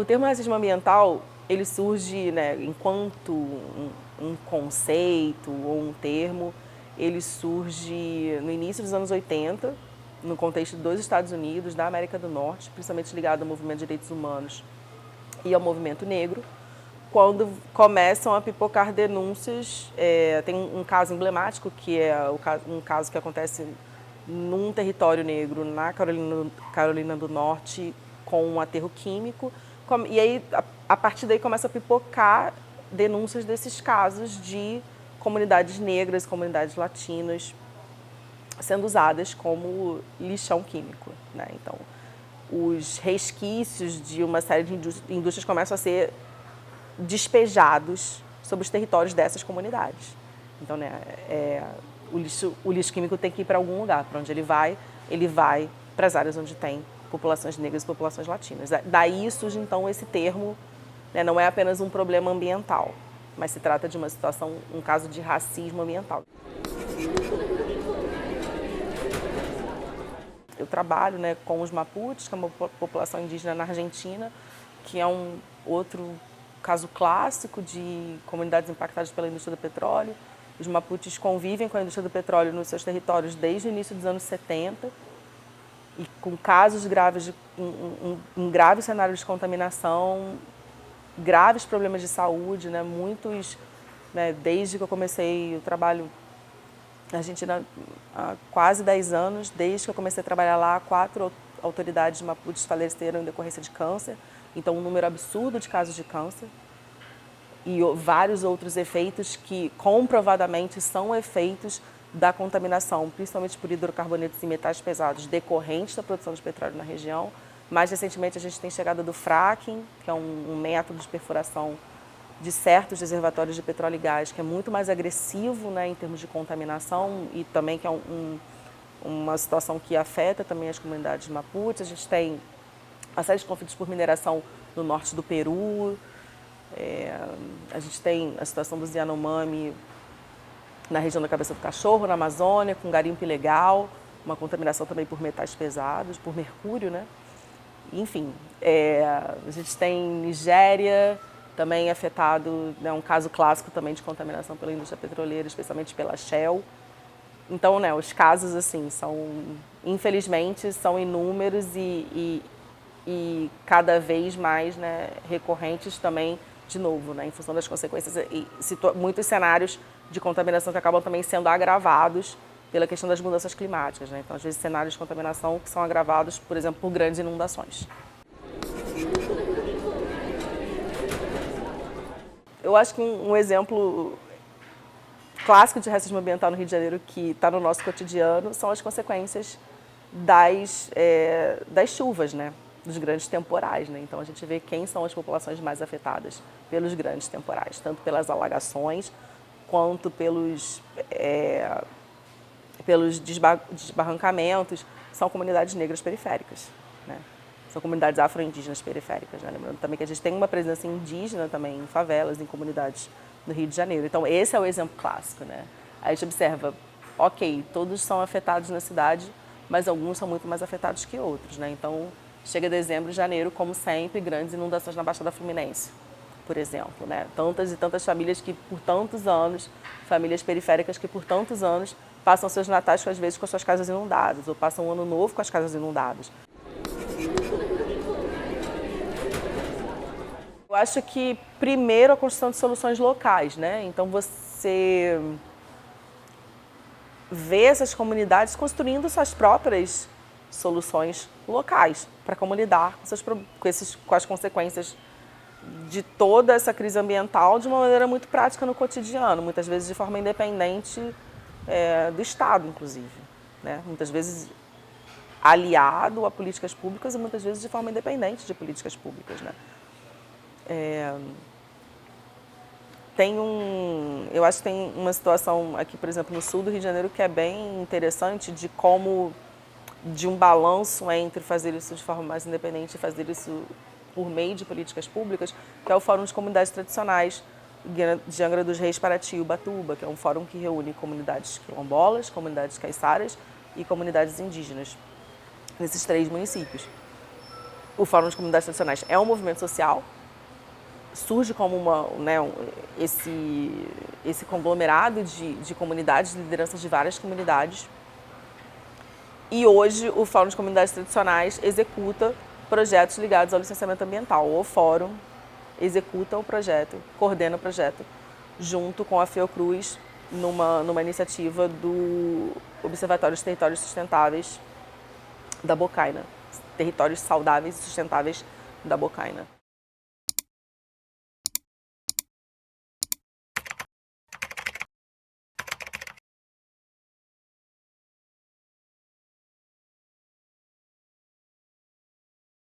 O termo racismo ambiental, ele surge, né, enquanto um conceito ou um termo, ele surge no início dos anos 80, no contexto dos Estados Unidos, da América do Norte, principalmente ligado ao movimento de direitos humanos e ao movimento negro, quando começam a pipocar denúncias. Tem um caso emblemático, que é um caso que acontece num território negro, na Carolina do Norte, com um aterro químico. E aí, a partir daí, começa a pipocar denúncias desses casos de comunidades negras, comunidades latinas, sendo usadas como lixão químico, né? Então, os resquícios de uma série de indústrias começam a ser despejados sobre os territórios dessas comunidades. Então, né, o lixo químico tem que ir para algum lugar. Para onde ele vai para as áreas onde tem populações negras e populações latinas. Daí surge, então, esse termo, né, não é apenas um problema ambiental, mas se trata de uma situação, um caso de racismo ambiental. Eu trabalho, né, com os Mapuches, que é uma população indígena na Argentina, que é um outro caso clássico de comunidades impactadas pela indústria do petróleo. Os Mapuches convivem com a indústria do petróleo nos seus territórios desde o início dos anos 70 e com casos graves, um grave cenário de contaminação, graves problemas de saúde, né, muitos, né, desde que eu comecei o trabalho na Argentina há quase 10 anos, desde que eu comecei a trabalhar lá, 4 autoridades mapuches faleceram em decorrência de câncer, então um número absurdo de casos de câncer e vários outros efeitos que comprovadamente são efeitos da contaminação, principalmente por hidrocarbonetos e metais pesados decorrentes da produção de petróleo na região. Mais recentemente a gente tem chegada do fracking, que é um método de perfuração de certos reservatórios de petróleo e gás, que é muito mais agressivo, né, em termos de contaminação e também que é uma situação que afeta também as comunidades mapuches. A gente tem uma série de conflitos por mineração no norte do Peru, a gente tem a situação dos Yanomami na região da Cabeça do Cachorro, na Amazônia, com garimpo ilegal, uma contaminação também por metais pesados, por mercúrio, né? Enfim, a gente tem Nigéria, também afetado, né, um caso clássico também de contaminação pela indústria petroleira, especialmente pela Shell. Então, né, os casos, assim, infelizmente, são inúmeros e cada vez mais, né, recorrentes também, de novo, né, em função das consequências e muitos cenários de contaminação que acabam também sendo agravados pela questão das mudanças climáticas, né? Então, às vezes, cenários de contaminação que são agravados, por exemplo, por grandes inundações. Eu acho que um exemplo clássico de racismo ambiental no Rio de Janeiro que está no nosso cotidiano são as consequências das chuvas, né? Dos grandes temporais, né? Então a gente vê quem são as populações mais afetadas pelos grandes temporais, tanto pelas alagações quanto pelos desbarrancamentos. São comunidades negras periféricas, né? São comunidades afro-indígenas periféricas, né? Lembrando também que a gente tem uma presença indígena também em favelas, em comunidades no Rio de Janeiro. Então esse é o exemplo clássico, né? Aí a gente observa, ok, todos são afetados na cidade, mas alguns são muito mais afetados que outros, né? Então chega dezembro e janeiro, como sempre, grandes inundações na Baixada Fluminense, por exemplo, né? Tantas e tantas famílias que por tantos anos, famílias periféricas que por tantos anos passam seus natais, às vezes, com as suas casas inundadas, ou passam o ano novo com as casas inundadas. Eu acho que, primeiro, a construção de soluções locais, né? Então, você vê essas comunidades construindo suas próprias soluções locais para como lidar com as consequências de toda essa crise ambiental de uma maneira muito prática no cotidiano, muitas vezes de forma independente do Estado, inclusive, né? Muitas vezes aliado a políticas públicas e muitas vezes de forma independente de políticas públicas, né? Eu acho que tem uma situação aqui, por exemplo, no sul do Rio de Janeiro que é bem interessante de um balanço entre fazer isso de forma mais independente e fazer isso por meio de políticas públicas, que é o Fórum de Comunidades Tradicionais de Angra dos Reis, Paraty e Ubatuba, que é um fórum que reúne comunidades quilombolas, comunidades caiçaras e comunidades indígenas, nesses 3 municípios. o Fórum de Comunidades Tradicionais é um movimento social, surge como esse conglomerado de comunidades, de lideranças de várias comunidades. E hoje o Fórum de Comunidades Tradicionais executa projetos ligados ao licenciamento ambiental. O Fórum executa o projeto, coordena o projeto, junto com a Fiocruz, numa iniciativa do Observatório de Territórios Sustentáveis da Bocaina, Territórios Saudáveis e Sustentáveis da Bocaina.